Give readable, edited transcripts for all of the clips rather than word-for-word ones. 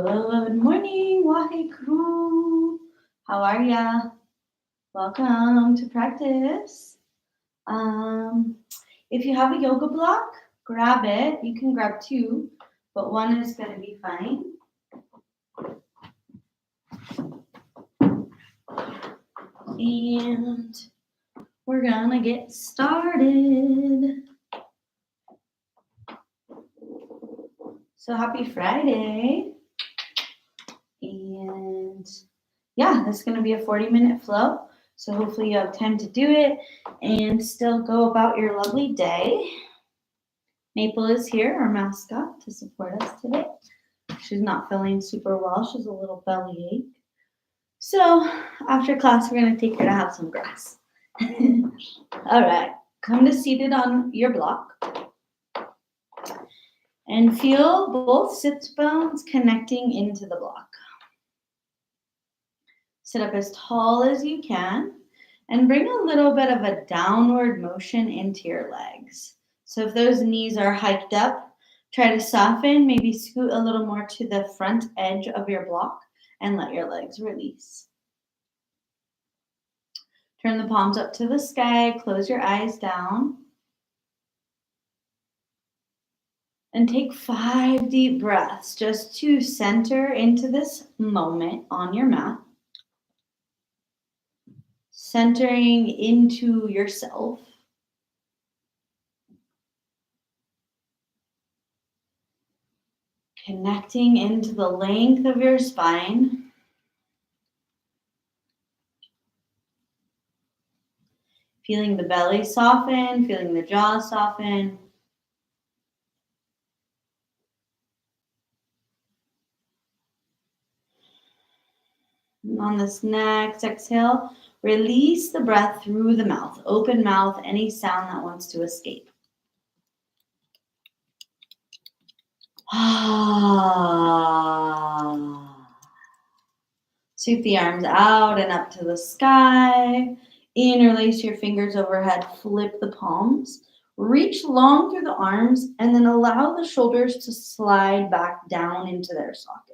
Good morning, Wahe crew. How are ya? Welcome to practice. If you have a yoga block, grab it. You can grab two, but one is going to be fine. And we're going to get started. So happy Friday. And yeah, this is going to be a 40-minute flow. So hopefully you have time to do it and still go about your lovely day. Maple is here, our mascot, to support us today. She's not feeling super well. She's a little bellyache. So after class, we're going to take her to have some grass. All right, come to seated on your block. And feel both sit bones connecting into the block. Sit up as tall as you can and bring a little bit of a downward motion into your legs. So if those knees are hiked up, try to soften, maybe scoot a little more to the front edge of your block and let your legs release. Turn the palms up to the sky, close your eyes down. And take 5 deep breaths just to center into this moment on your mat. Centering into yourself. Connecting into the length of your spine. Feeling the belly soften, feeling the jaw soften. And on this next exhale, release the breath through the mouth. Open mouth, any sound that wants to escape. Sweep the arms out and up to the sky. Interlace your fingers overhead, flip the palms. Reach long through the arms and then allow the shoulders to slide back down into their sockets.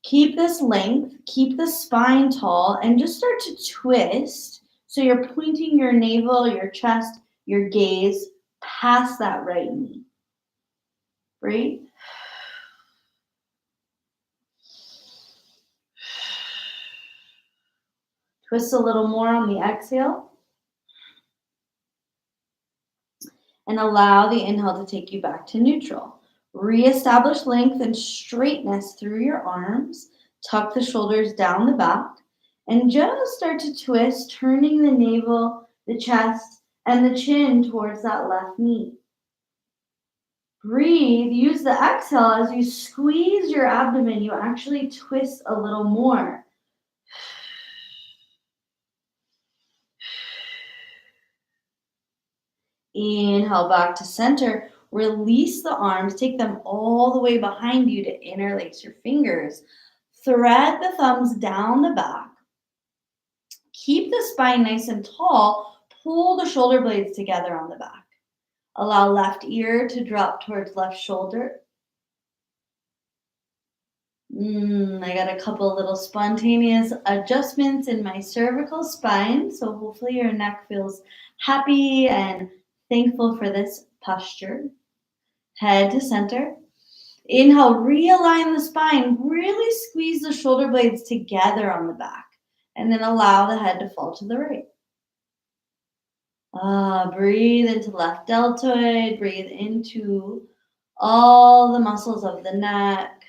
Keep this length, keep the spine tall, and just start to twist. So you're pointing your navel, your chest, your gaze past that right knee. Breathe. Twist a little more on the exhale. And allow the inhale to take you back to neutral. Reestablish length and straightness through your arms. Tuck the shoulders down the back. And just start to twist, turning the navel, the chest, and the chin towards that left knee. Breathe. Use the exhale as you squeeze your abdomen. You actually twist a little more. Inhale back to center. Release the arms. Take them all the way behind you to interlace your fingers. Thread the thumbs down the back. Keep the spine nice and tall. Pull the shoulder blades together on the back. Allow left ear to drop towards left shoulder. I got a couple little spontaneous adjustments in my cervical spine. So hopefully your neck feels happy and thankful for this posture. Head to center. Inhale, realign the spine. Really squeeze the shoulder blades together on the back. And then allow the head to fall to the right. Breathe into left deltoid. Breathe into all the muscles of the neck.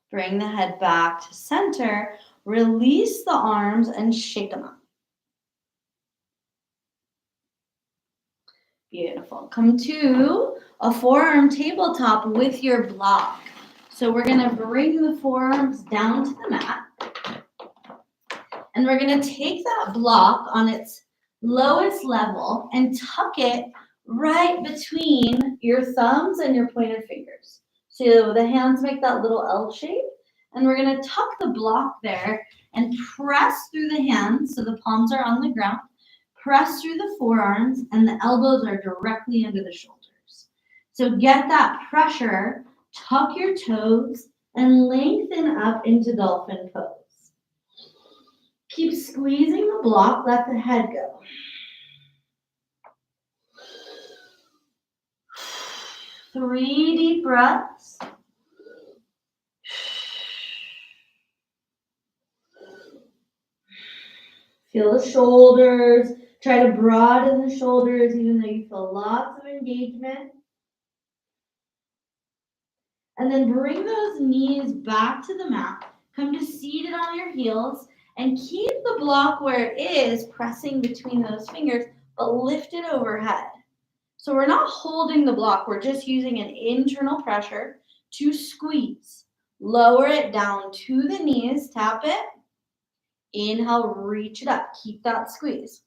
Bring the head back to center. Release the arms and shake them up. Beautiful. Come to a forearm tabletop with your block. So we're going to bring the forearms down to the mat. And we're going to take that block on its lowest level and tuck it right between your thumbs and your pointed fingers. So the hands make that little L shape. And we're going to tuck the block there and press through the hands so the palms are on the ground. Press through the forearms and the elbows are directly under the shoulders. So get that pressure, tuck your toes, and lengthen up into dolphin pose. Keep squeezing the block, let the head go. Three deep breaths. Feel the shoulders. Try to broaden the shoulders even though you feel lots of engagement. And then bring those knees back to the mat. Come to seated on your heels and keep the block where it is, pressing between those fingers, but lift it overhead. So we're not holding the block, we're just using an internal pressure to squeeze. Lower it down to the knees, tap it. Inhale, reach it up. Keep that squeeze.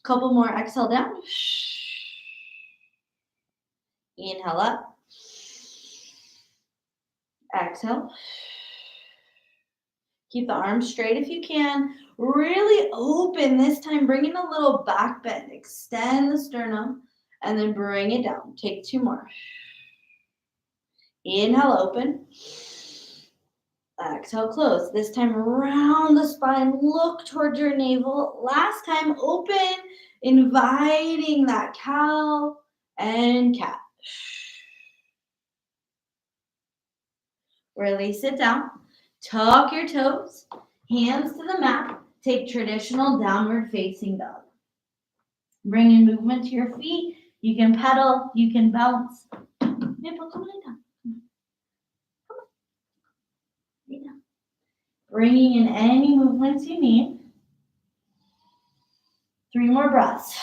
Couple more, exhale down. Inhale up. Exhale. Keep the arms straight if you can. Really open this time. Bring in a little back bend. Extend the sternum and then bring it down. Take two more. Inhale, open. Exhale, close. This time around the spine. Look towards your navel. Last time, open, inviting that cow and cat. Release it down. Tuck your toes. Hands to the mat. Take traditional downward facing dog. Bring in movement to your feet. You can pedal. You can bounce. Nipple, come lay down. Come on. Lay down. Bringing in any movements you need. 3 more breaths.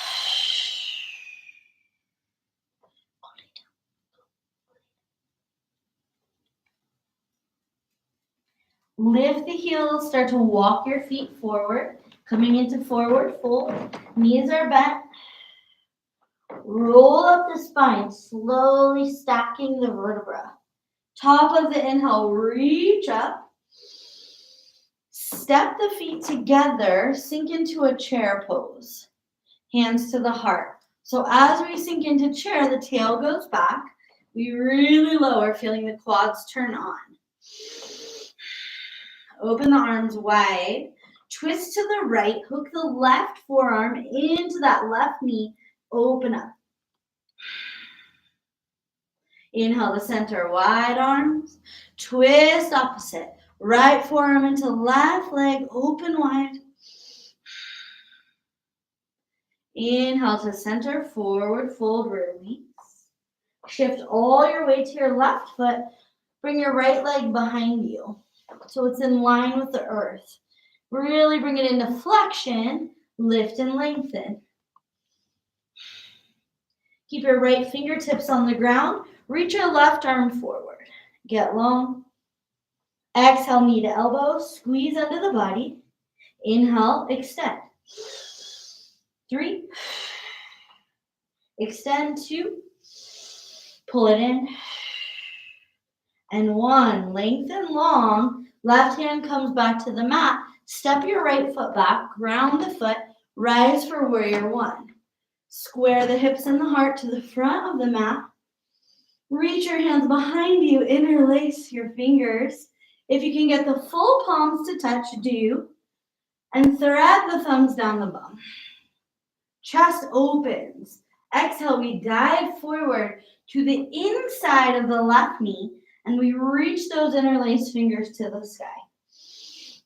Lift the heels, start to walk your feet forward, coming into forward fold. Knees are bent. Roll up the spine, slowly stacking the vertebra. Top of the inhale, reach up. Step the feet together, sink into a chair pose. Hands to the heart. So as we sink into chair, the tail goes back. We really lower, feeling the quads turn on. Open the arms wide. Twist to the right. Hook the left forearm into that left knee. Open up. Inhale to center, wide arms. Twist opposite. Right forearm into left leg. Open wide. Inhale to center, forward fold, release. Shift all your weight to your left foot. Bring your right leg behind you so it's in line with the earth. Really bring it into flexion, lift and lengthen. Keep your right fingertips on the ground. Reach your left arm forward. Get long. Exhale, knee to elbow. Squeeze under the body. Inhale, extend. 3. Extend. 2. Pull it in. And 1. Lengthen long. Left hand comes back to the mat. Step your right foot back. Ground the foot. Rise for warrior 1. Square the hips and the heart to the front of the mat. Reach your hands behind you. Interlace your fingers. If you can get the full palms to touch, do. And thread the thumbs down the bum. Chest opens. Exhale, we dive forward to the inside of the left knee, and we reach those interlaced fingers to the sky.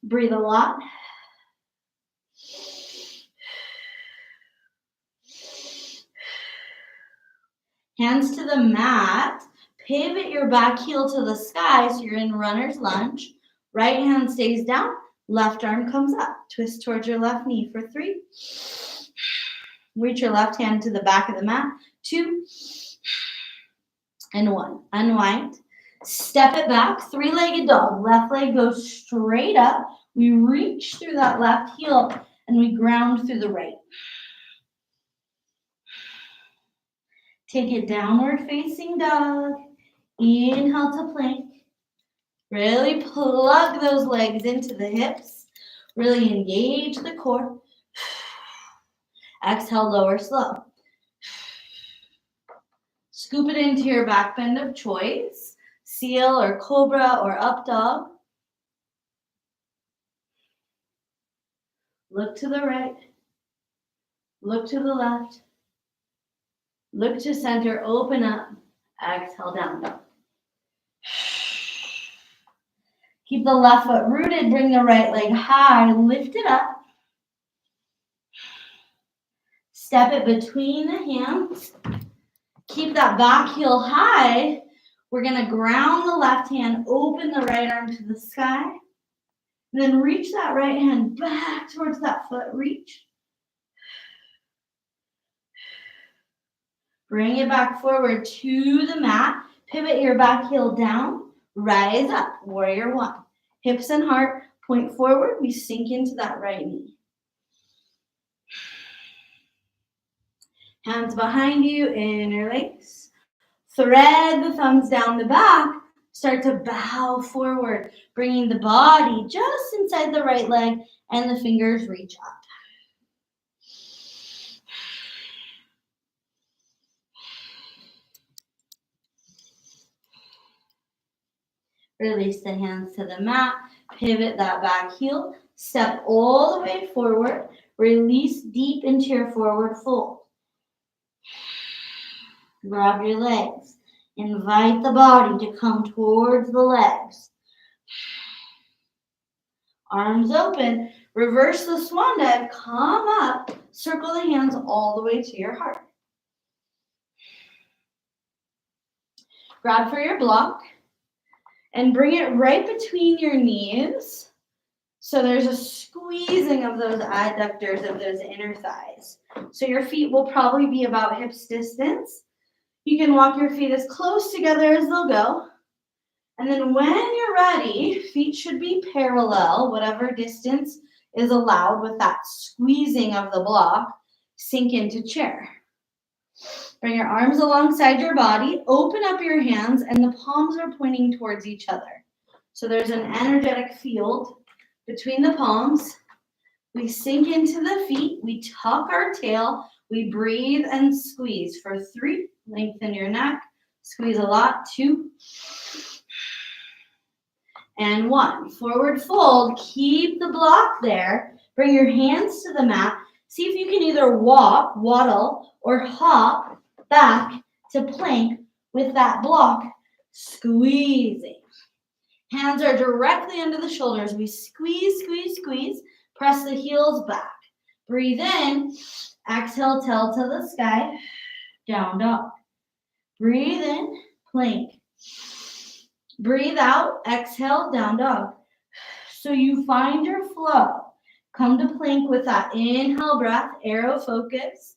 Breathe a lot. Hands to the mat. Pivot your back heel to the sky so you're in runner's lunge. Right hand stays down. Left arm comes up. Twist towards your left knee for 3. Reach your left hand to the back of the mat. 2. And 1. Unwind. Step it back. 3-legged dog. Left leg goes straight up. We reach through that left heel and we ground through the right. Take it downward facing dog. Inhale to plank. Really plug those legs into the hips. Really engage the core. Exhale, lower slow. Scoop it into your back bend of choice, seal or cobra or up dog. Look to the right, look to the left, look to center, open up, exhale, down dog. Keep the left foot rooted, bring the right leg high, lift it up. Step it between the hands. Keep that back heel high. We're gonna ground the left hand, open the right arm to the sky. And then reach that right hand back towards that foot, reach. Bring it back forward to the mat. Pivot your back heel down. Rise up, warrior one. Hips and heart point forward. We sink into that right knee. Hands behind you, interlace. Thread the thumbs down the back. Start to bow forward, bringing the body just inside the right leg and the fingers reach up. Release the hands to the mat. Pivot that back heel. Step all the way forward. Release deep into your forward fold. Grab your legs. Invite the body to come towards the legs. Arms open. Reverse the swan dive. Come up. Circle the hands all the way to your heart. Grab for your block. And bring it right between your knees. So there's a squeezing of those adductors of those inner thighs. So your feet will probably be about hips distance. You can walk your feet as close together as they'll go. And then when you're ready, feet should be parallel, whatever distance is allowed with that squeezing of the block. Sink into chair. Bring your arms alongside your body, open up your hands, and the palms are pointing towards each other. So there's an energetic field between the palms. We sink into the feet, we tuck our tail, we breathe and squeeze for 3. Lengthen your neck, squeeze a lot, 2. And 1. Forward fold, keep the block there. Bring your hands to the mat. See if you can either walk, waddle, or hop back to plank with that block, squeezing. Hands are directly under the shoulders. We squeeze, squeeze, squeeze. Press the heels back. Breathe in. Exhale, tail to the sky. Down dog. Breathe in, plank. Breathe out, exhale, down dog. So you find your flow. Come to plank with that inhale breath, arrow focus.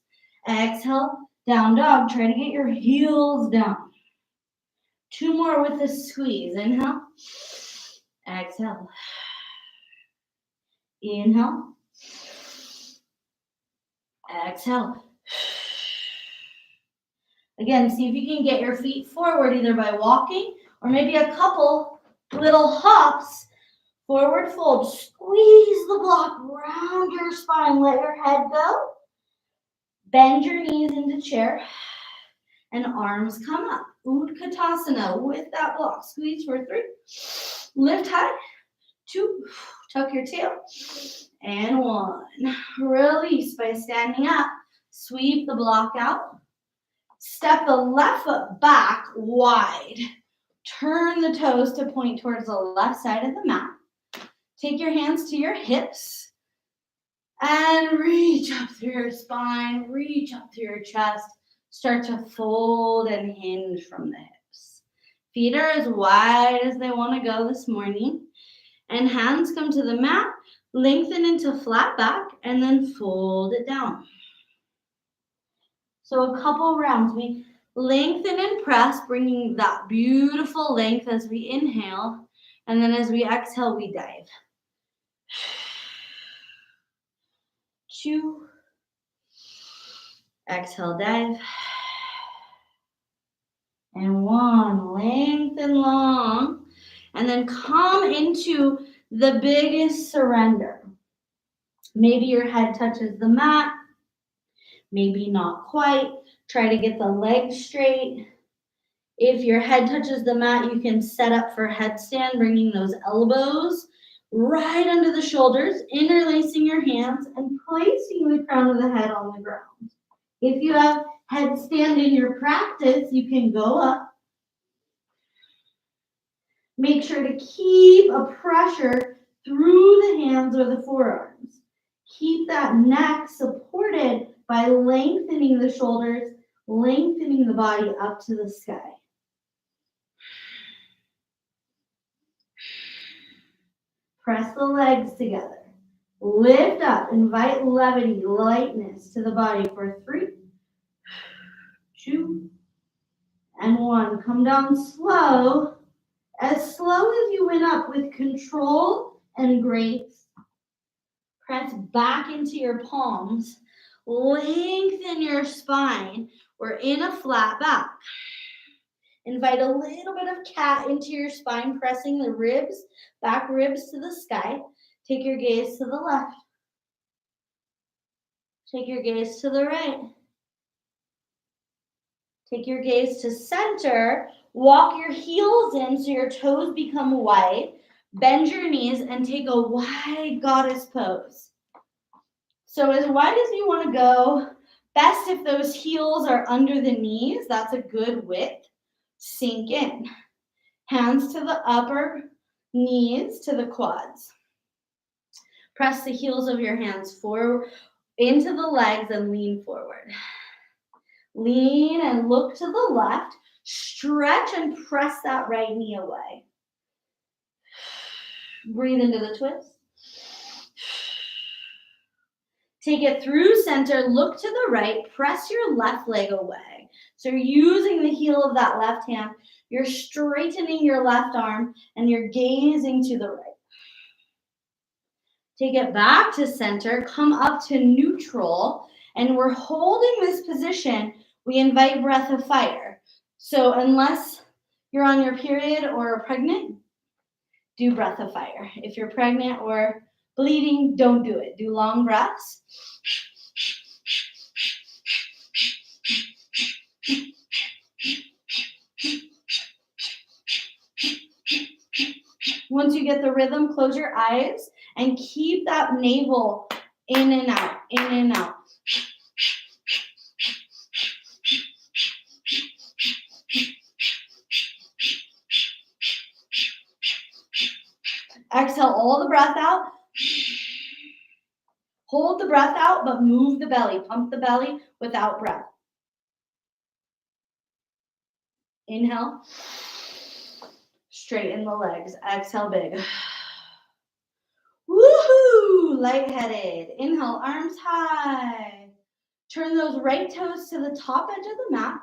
Exhale, down dog. Try to get your heels down. 2 more with the squeeze. Inhale. Exhale. Inhale. Exhale. Again, see if you can get your feet forward either by walking or maybe a couple little hops. Forward fold. Squeeze the block round your spine. Let your head go. Bend your knees into chair. And arms come up. Utkatasana with that block. Squeeze for 3. Lift high. 2. Tuck your tail. And 1. Release by standing up. Sweep the block out. Step the left foot back wide. Turn the toes to point towards the left side of the mat. Take your hands to your hips. And reach up through your spine. Reach up through your chest. Start to fold and hinge from the hips. Feet are as wide as they want to go this morning. And hands come to the mat. Lengthen into flat back. And then fold it down. So a couple rounds. We lengthen and press, bringing that beautiful length as we inhale. And then as we exhale, we dive. 2. Exhale, dive. And 1. Lengthen long. And then come into the biggest surrender. Maybe your head touches the mat. Maybe not quite. Try to get the legs straight. If your head touches the mat, you can set up for headstand, bringing those elbows right under the shoulders, interlacing your hands, and placing the crown of the head on the ground. If you have headstand in your practice, you can go up. Make sure to keep a pressure through the hands or the forearms. Keep that neck supported by lengthening the shoulders, lengthening the body up to the sky. Press the legs together. Lift up. Invite levity, lightness to the body for 3, 2, and 1. Come down slow. As slow as you went up with control and grace. Press back into your palms. Lengthen your spine. We're in a flat back. Invite a little bit of cat into your spine, pressing the ribs, back ribs to the sky. Take your gaze to the left. Take your gaze to the right. Take your gaze to center. Walk your heels in so your toes become wide. Bend your knees and take a wide goddess pose. So as wide as you want to go, best if those heels are under the knees. That's a good width. Sink in. Hands to the upper knees to the quads. Press the heels of your hands forward into the legs and lean forward. Lean and look to the left. Stretch and press that right knee away. Breathe into the twist. Take it through center. Look to the right. Press your left leg away. So you're using the heel of that left hand. You're straightening your left arm and you're gazing to the right. Take it back to center. Come up to neutral. And we're holding this position. We invite breath of fire. So unless you're on your period or pregnant, do breath of fire. If you're pregnant or bleeding, don't do it. Do long breaths. Once you get the rhythm, close your eyes and keep that navel in and out, in and out. Exhale all the breath out. Hold the breath out, but move the belly. Pump the belly without breath. Inhale. Straighten the legs. Exhale big. Woohoo! Lightheaded. Inhale, arms high. Turn those right toes to the top edge of the mat.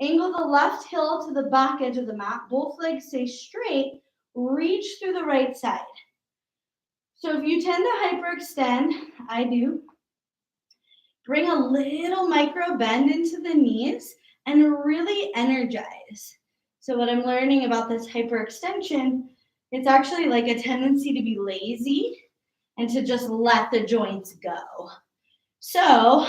Angle the left heel to the back edge of the mat. Both legs stay straight. Reach through the right side. So if you tend to hyperextend, I do, bring a little micro bend into the knees and really energize. So what I'm learning about this hyperextension, it's actually like a tendency to be lazy and to just let the joints go. So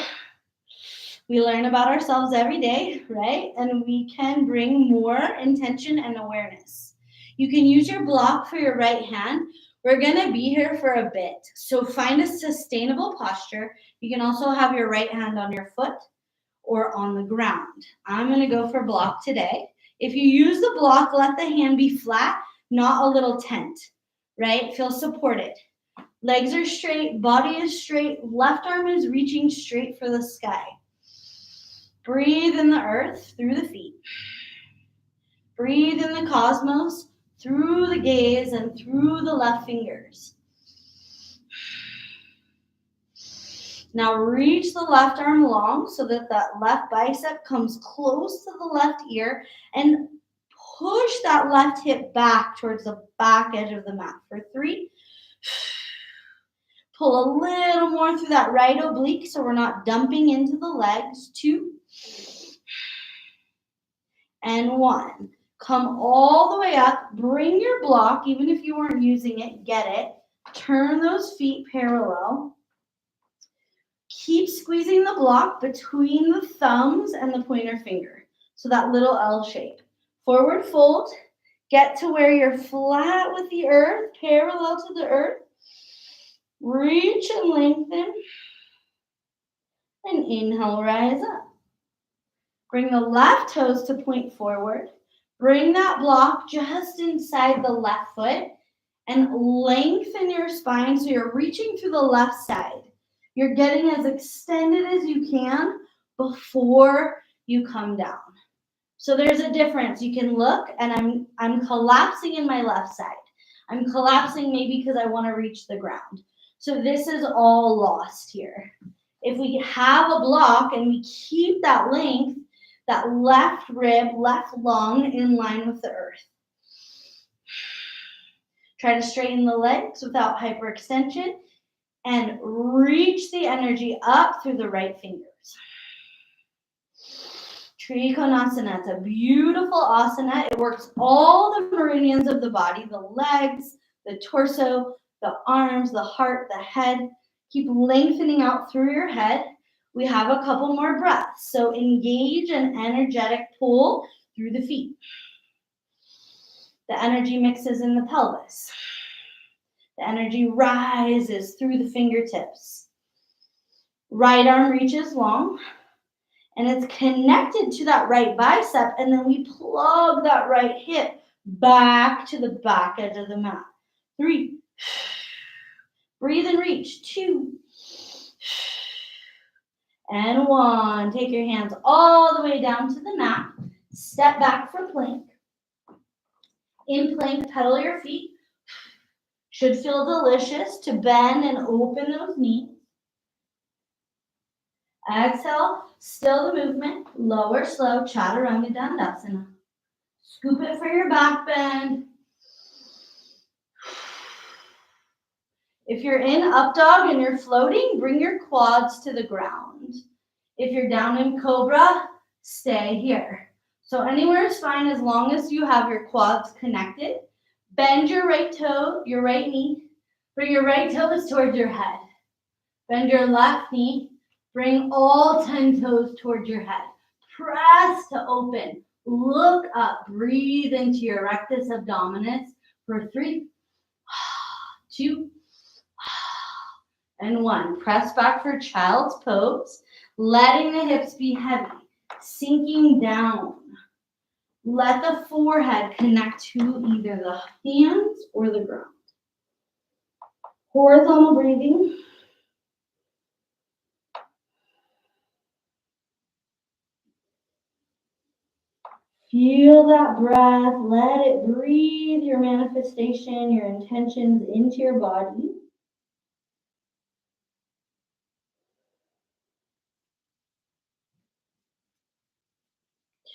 we learn about ourselves every day, right? And we can bring more intention and awareness. You can use your block for your right hand. We're going to be here for a bit. So find a sustainable posture. You can also have your right hand on your foot or on the ground. I'm going to go for block today. If you use the block, let the hand be flat, not a little tent, right? Feel supported. Legs are straight, body is straight, left arm is reaching straight for the sky. Breathe in the earth through the feet. Breathe in the cosmos through the gaze and through the left fingers. Now reach the left arm long so that that left bicep comes close to the left ear and push that left hip back towards the back edge of the mat for 3. Pull a little more through that right oblique so we're not dumping into the legs. 2. And 1. Come all the way up. Bring your block, even if you weren't using it, get it. Turn those feet parallel. Keep squeezing the block between the thumbs and the pointer finger. So that little L shape. Forward fold. Get to where you're flat with the earth, parallel to the earth. Reach and lengthen. And inhale, rise up. Bring the left toes to point forward. Bring that block just inside the left foot and lengthen your spine so you're reaching through the left side. You're getting as extended as you can before you come down. So there's a difference. You can look, and I'm collapsing in my left side. I'm collapsing maybe because I want to reach the ground. So this is all lost here. If we have a block and we keep that length, that left rib, left lung in line with the earth. Try to straighten the legs without hyperextension and reach the energy up through the right fingers. Trikonasana, it's a beautiful asana. It works all the meridians of the body, the legs, the torso, the arms, the heart, the head. Keep lengthening out through your head. We have a couple more breaths. So engage an energetic pull through the feet. The energy mixes in the pelvis. The energy rises through the fingertips. Right arm reaches long. And it's connected to that right bicep, and then we plug that right hip back to the back edge of the mat. 3. Breathe and reach. 2. And 1. Take your hands all the way down to the mat. Step back for plank. In plank, pedal your feet. Should feel delicious to bend and open those knees. Exhale, still the movement, lower, slow, chaturanga dandasana. Scoop it for your back bend. If you're in up dog and you're floating, bring your quads to the ground. If you're down in cobra, stay here. So anywhere is fine as long as you have your quads connected. Bend your right toe, your right knee. Bring your right toes towards your head. Bend your left knee. Bring all 10 toes towards your head. Press to open. Look up. Breathe into your rectus abdominis for 3, 2, and 1. Press back for child's pose. Letting the hips be heavy. Sinking down. Let the forehead connect to either the hands or the ground. Horizontal breathing. Feel that breath. Let it breathe your manifestation, your intentions into your body.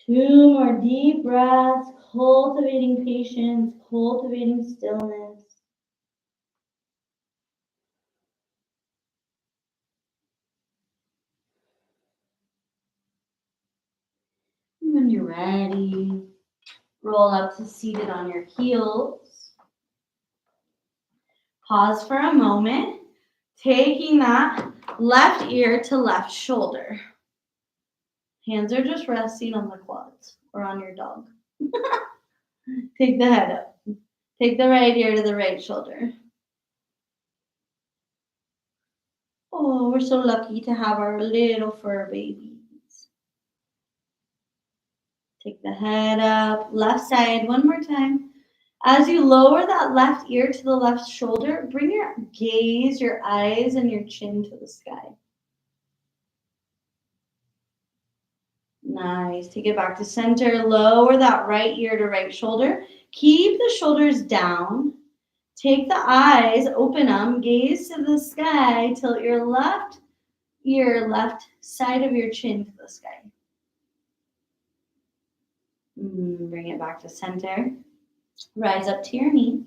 Two more deep breaths, cultivating patience, cultivating stillness. And when you're ready, roll up to seated on your heels. Pause for a moment, taking that left ear to left shoulder. Hands are just resting on the quads or on your dog. Take the head up. Take the right ear to the right shoulder. Oh, we're so lucky to have our little fur babies. Take the head up, left side, one more time. As you lower that left ear to the left shoulder, bring your gaze, your eyes, and your chin to the sky. Nice. Take it back to center. Lower that right ear to right shoulder. Keep the shoulders down. Take the eyes, open them, gaze to the sky, tilt your left ear, left side of your chin to the sky. Bring it back to center. Rise up to your knees.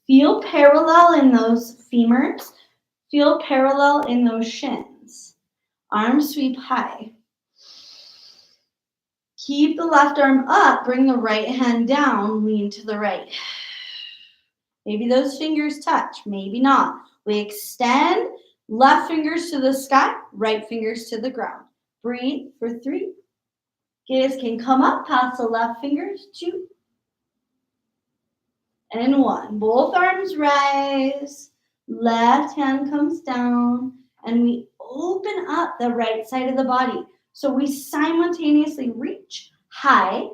Feel parallel in those femurs. Feel parallel in those shins. Arms sweep high. Keep the left arm up. Bring the right hand down. Lean to the right. Maybe those fingers touch. Maybe not. We extend Left fingers to the sky, right fingers to the ground. Breathe for 3. Gaze can come up past the left fingers. 2 and 1. Both arms rise. Left hand comes down. And we open up the right side of the body. So we simultaneously reach high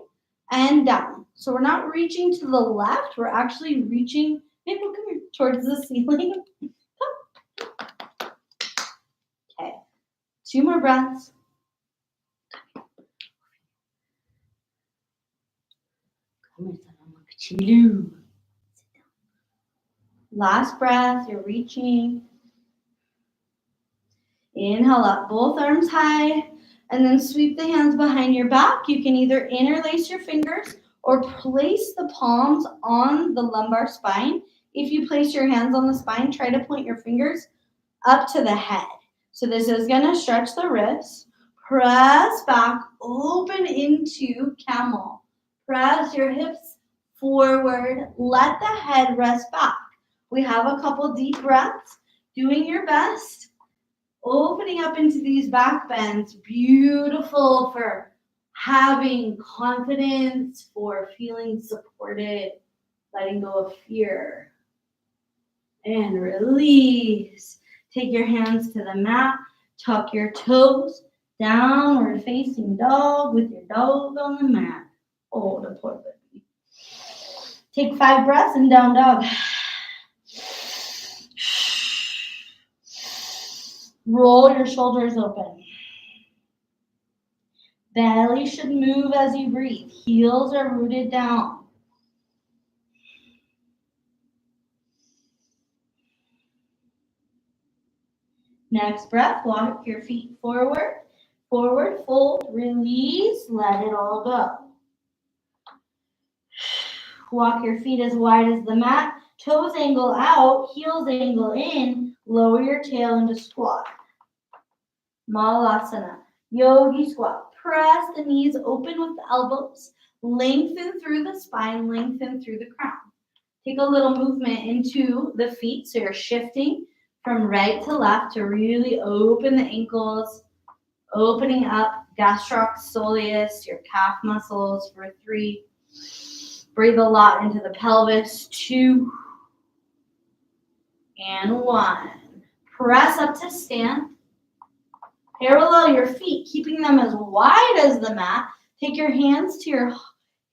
and down. So we're not reaching to the left. We're actually reaching, maybe we'll come here, towards the ceiling. Okay. 2 more breaths. Last breath, you're reaching. Inhale up, both arms high, and then sweep the hands behind your back. You can either interlace your fingers or place the palms on the lumbar spine. If you place your hands on the spine, try to point your fingers up to the head. So this is going to stretch the wrists. Press back, open into camel. Press your hips forward. Let the head rest back. We have a couple deep breaths. Doing your best. Opening up into these back bends. Beautiful for having confidence, for feeling supported, letting go of fear. And release. Take your hands to the mat. Tuck your toes. Downward facing dog with your dog on the mat. Oh, the poor baby. Take 5 breaths and down dog. Roll your shoulders open. Belly should move as you breathe. Heels are rooted down. Next breath, walk your feet forward. Forward, fold, release, let it all go. Walk your feet as wide as the mat. Toes angle out, heels angle in. Lower your tail into squat. Malasana, yogi squat. Press the knees open with the elbows. Lengthen through the spine, lengthen through the crown. Take a little movement into the feet, so you're shifting from right to left to really open the ankles, opening up gastrocnemius, your calf muscles for 3. Breathe a lot into the pelvis. 2 and 1. Press up to stand. Parallel your feet, keeping them as wide as the mat. Take your hands to your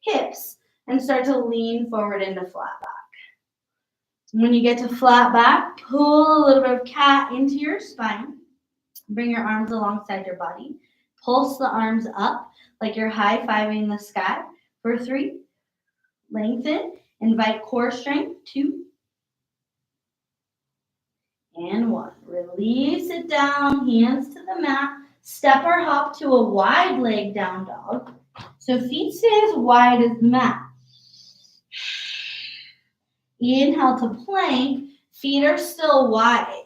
hips and start to lean forward into flat back. When you get to flat back, pull a little bit of cat into your spine. Bring your arms alongside your body. Pulse the arms up like you're high-fiving the sky for 3. Lengthen. Invite core strength. 2 and 1. Release it down. Hands to the mat. Step or hop to a wide leg down dog. So feet stay as wide as the mat. Inhale to plank. Feet are still wide.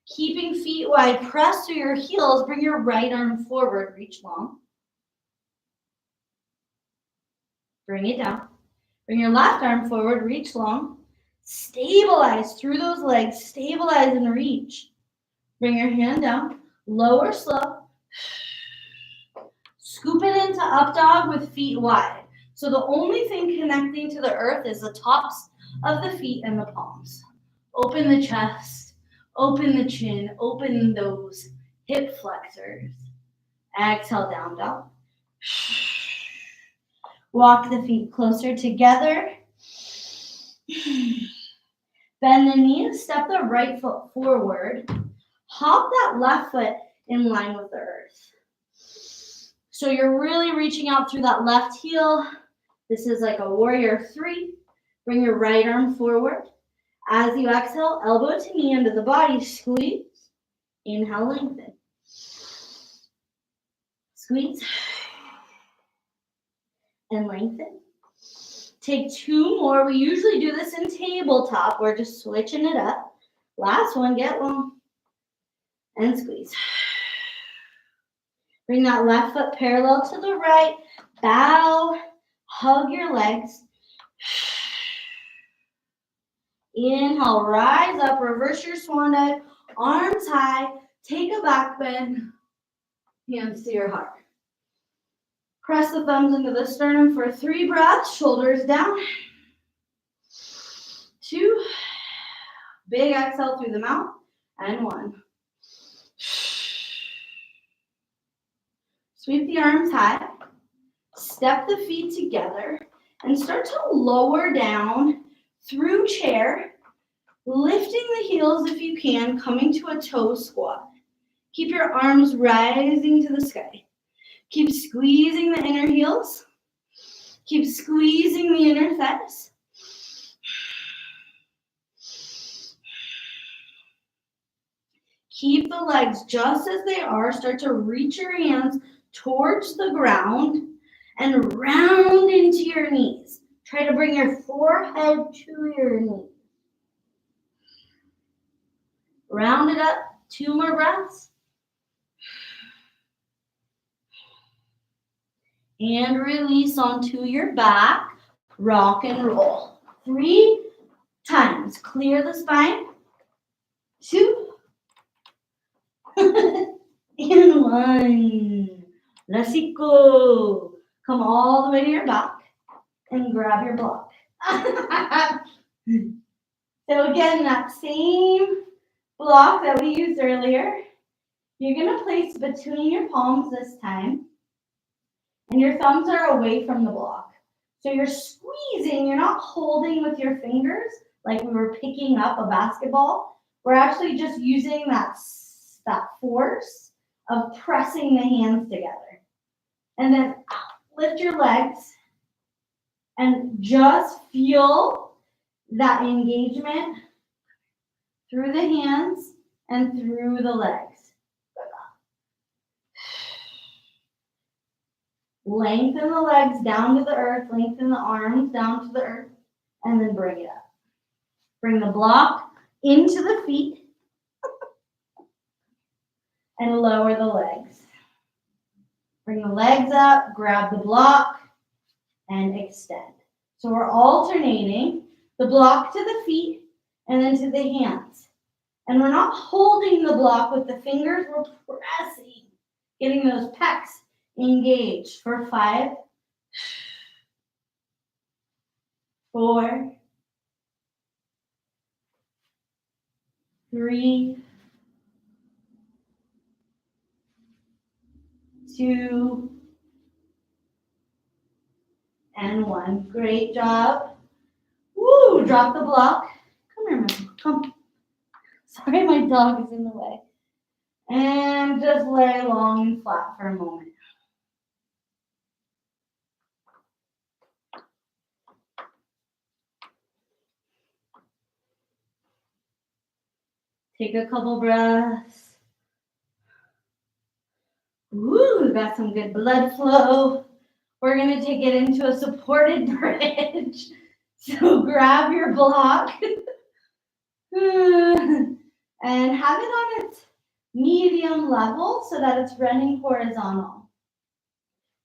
Keeping feet wide, press through your heels. Bring your right arm forward. Reach long. Bring it down. Bring your left arm forward. Reach long. Stabilize through those legs. Stabilize and reach. Bring your hand down. Lower slow. Scoop it into up dog with feet wide. So the only thing connecting to the earth is the tops of the feet and the palms. Open the chest. Open the chin. Open those hip flexors. Exhale, down dog. Walk the feet closer together. Bend the knees. Step the right foot forward. Hop that left foot in line with the earth. So you're really reaching out through that left heel. This is like a warrior 3. Bring your right arm forward. As you exhale, elbow to knee under the body, squeeze. Inhale, lengthen. Squeeze. And lengthen. Take 2 more. We usually do this in tabletop. We're just switching it up. Last one, get long. And squeeze. Bring that left foot parallel to the right. Bow. Hug your legs. Inhale, rise up, reverse your swan dive, arms high, take a back bend, hands to your heart. Press the thumbs into the sternum for 3 breaths, shoulders down. 2, big exhale through the mouth, and 1. Sweep the arms high, step the feet together, and start to lower down through chair, lifting the heels if you can, coming to a toe squat. Keep your arms rising to the sky. Keep squeezing the inner heels. Keep squeezing the inner thighs. Keep the legs just as they are. Start to reach your hands towards the ground and round into your knees. Try to bring your forehead to your knees. Round it up. 2 more breaths. And release onto your back. Rock and roll. 3 times. Clear the spine. 2. And 1. Let's go. Come all the way to your back and grab your block. So again, that same block that we used earlier, you're going to place between your palms this time, and your thumbs are away from the block. So you're squeezing, you're not holding with your fingers like we were picking up a basketball. We're actually just using that force of pressing the hands together. And then lift your legs and just feel that engagement through the hands and through the legs. Lengthen the legs down to the earth, lengthen the arms down to the earth, and then bring it up. Bring the block into the feet and lower the legs. Bring the legs up, grab the block, and extend. So we're alternating the block to the feet and then to the hands. And we're not holding the block with the fingers, we're pressing, getting those pecs engaged for 5, 4, 3, 2, and 1. Great job. Woo, drop the block. Come here, man. Come. Sorry, my dog is in the way. And just lay long and flat for a moment. Take a couple breaths. Woo, got some good blood flow. We're going to take it into a supported bridge. So grab your block and have it on its medium level so that it's running horizontal.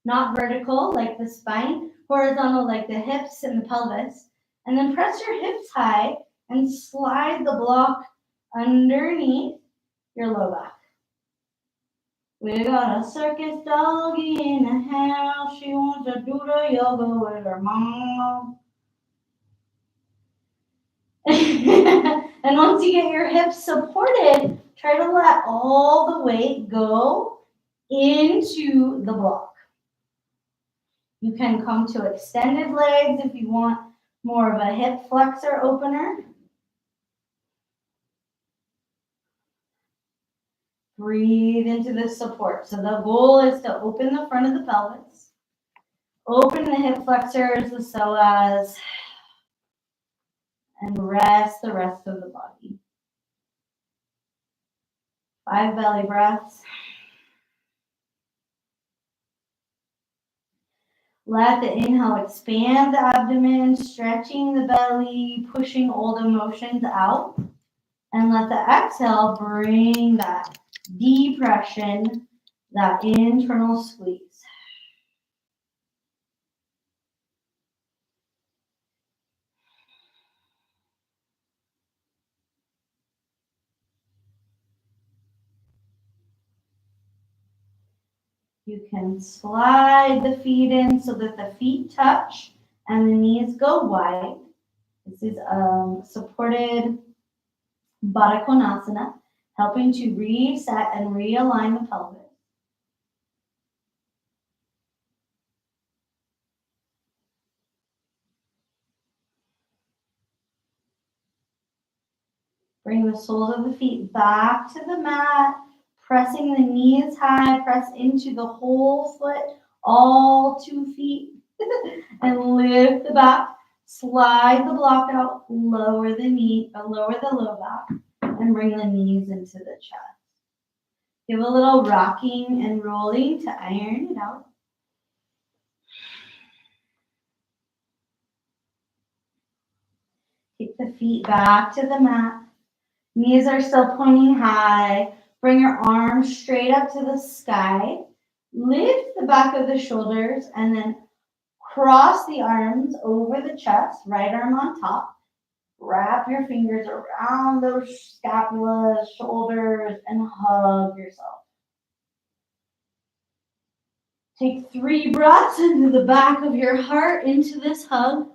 Not vertical like the spine, horizontal like the hips and the pelvis. And then press your hips high and slide the block underneath your low back. We got a circus doggy in the house. She wants to do the yoga with her mom. And once you get your hips supported, try to let all the weight go into the block. You can come to extended legs if you want more of a hip flexor opener. Breathe into the support. So the goal is to open the front of the pelvis, open the hip flexors, the psoas, and rest the rest of the body. 5 belly breaths. Let the inhale expand the abdomen, stretching the belly, pushing old emotions out. And let the exhale bring that depression, that internal squeeze. You can slide the feet in so that the feet touch and the knees go wide. This is supported Baddha Konasana, helping to reset and realign the pelvis. Bring the soles of the feet back to the mat, pressing the knees high, press into the whole foot, all 2 feet, and lift the back. Slide the block out, lower the low back, and bring the knees into the chest. Give a little rocking and rolling to iron it out. Take the feet back to the mat. Knees are still pointing high. Bring your arms straight up to the sky. Lift the back of the shoulders and then cross the arms over the chest, right arm on top. Wrap your fingers around those scapulas, shoulders, and hug yourself. Take 3 breaths into the back of your heart into this hug.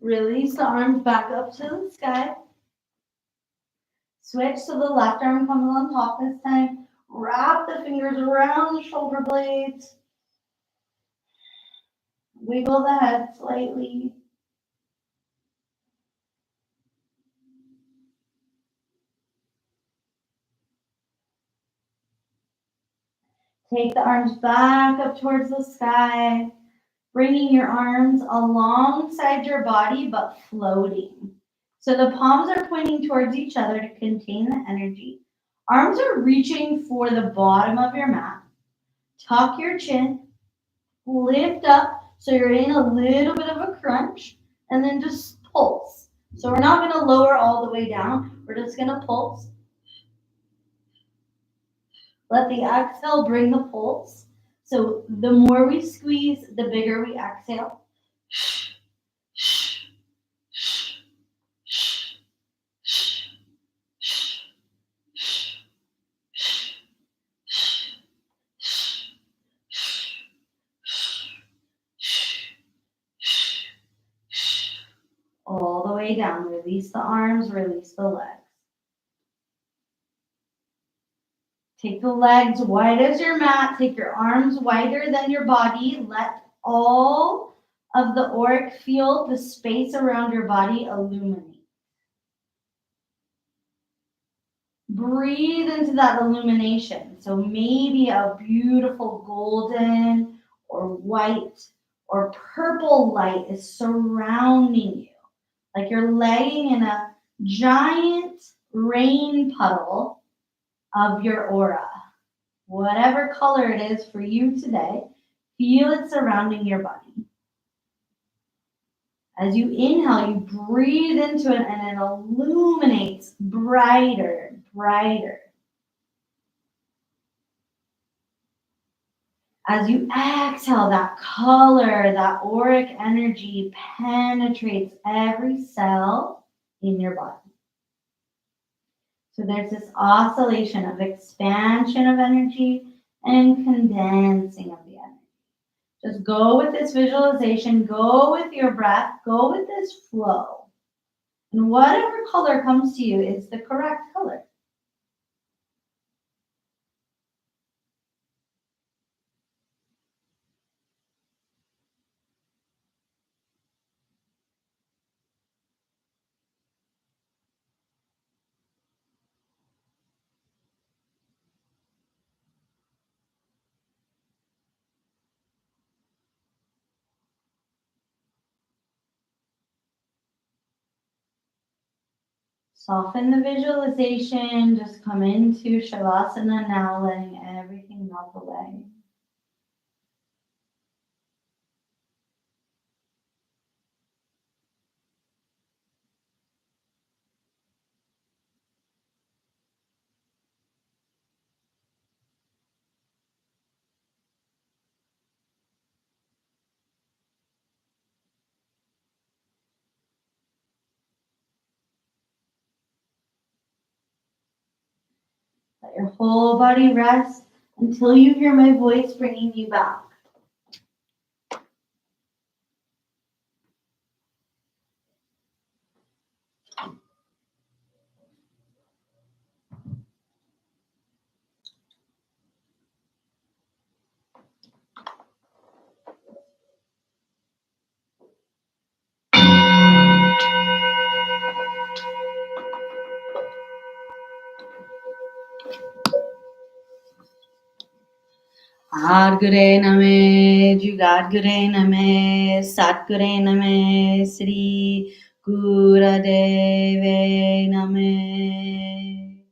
Release the arms back up to the sky. Switch so the left arm comes on top this time. Wrap the fingers around the shoulder blades. Wiggle the head slightly. Take the arms back up towards the sky, bringing your arms alongside your body but floating. So the palms are pointing towards each other to contain the energy. Arms are reaching for the bottom of your mat. Tuck your chin, lift up so you're in a little bit of a crunch, and then just pulse. So we're not going to lower all the way down. We're just going to pulse. Let the exhale bring the pulse. So the more we squeeze, the bigger we exhale. All the way down. Release the arms, release the legs. Take the legs wide as your mat. Take your arms wider than your body. Let all of the auric field, the space around your body, illuminate. Breathe into that illumination. So maybe a beautiful golden or white or purple light is surrounding you. Like you're laying in a giant rain puddle of your aura. Whatever color it is for you today, feel it surrounding your body. As you inhale, you breathe into it and it illuminates brighter and brighter. As you exhale, that color, that auric energy penetrates every cell in your body. So there's this oscillation of expansion of energy and condensing of the energy. Just go with this visualization, go with your breath, go with this flow. And whatever color comes to you is the correct color. Soften the visualization, just come into Shavasana now, letting everything melt away. Let your whole body rest until you hear my voice bringing you back. Adgure Name, Jugadgure Name, Satgure Name, Sri Guradeve Name.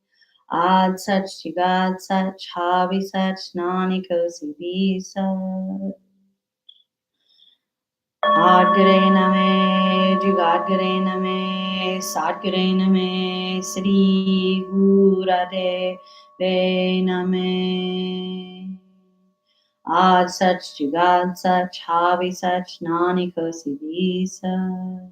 Ad Sach, Jugad Sach, Havi Sach, Nani Kosi Bi Sach. Adgure Name, Jugadgure Name, Satgure Name, Sri Guradeve Name. Ad Sach, Jugad Sach, Havi Sach, Nani Kosi Bi Sach.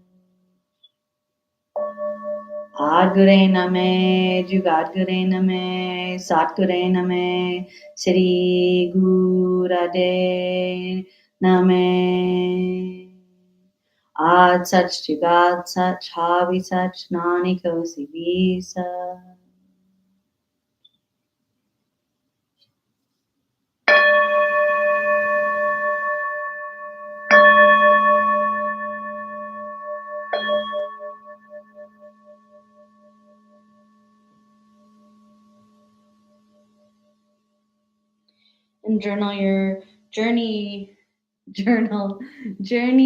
Adgure Name, Jugadgure Name, Satgure Name, Sri Gurade Name. Ad Sach, Jugad Sach, Havi Sach, Nani Kosi Bi Sach. And journal your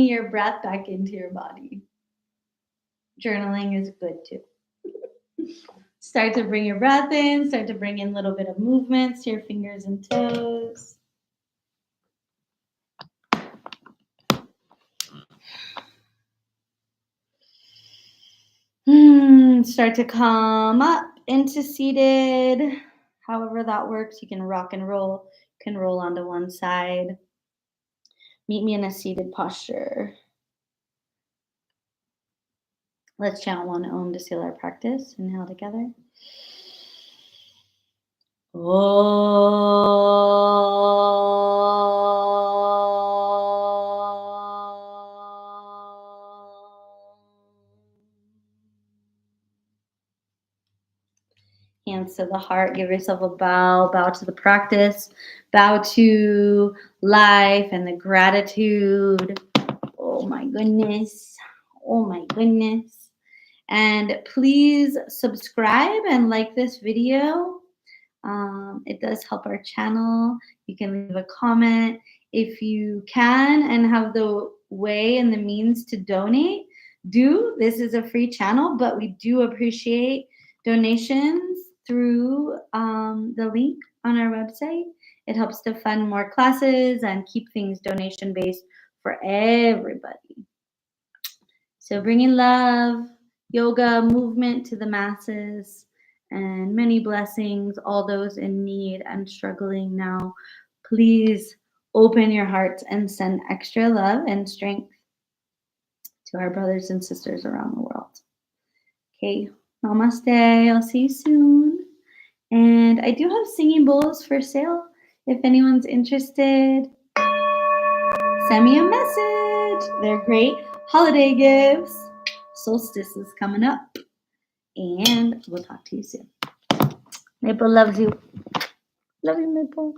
your breath back into your body. Journaling is good too. Start to bring your breath in, start to bring in a little bit of movements to your fingers and toes. Start to come up into seated. However that works, you can rock and roll. You can roll onto one side. Meet me in a seated posture. Let's chant one Om to seal our practice. Inhale together. Hands to the heart. Give yourself a bow. Bow to the practice. Bow to life and the gratitude. Oh my goodness. Oh my goodness. And please subscribe and like this video. It does help our channel. You can leave a comment if you can and have the way and the means to donate. This is a free channel, but we do appreciate donations through the link on our website. It helps to fund more classes and keep things donation based for everybody. So bringing love, yoga, movement to the masses, and many blessings, all those in need and struggling now. Please open your hearts and send extra love and strength to our brothers and sisters around the world. Okay, namaste. I'll see you soon. And I do have singing bowls for sale. If anyone's interested, send me a message. They're great holiday gifts. Solstice is coming up. And we'll talk to you soon. Maple loves you. Love you, Maple.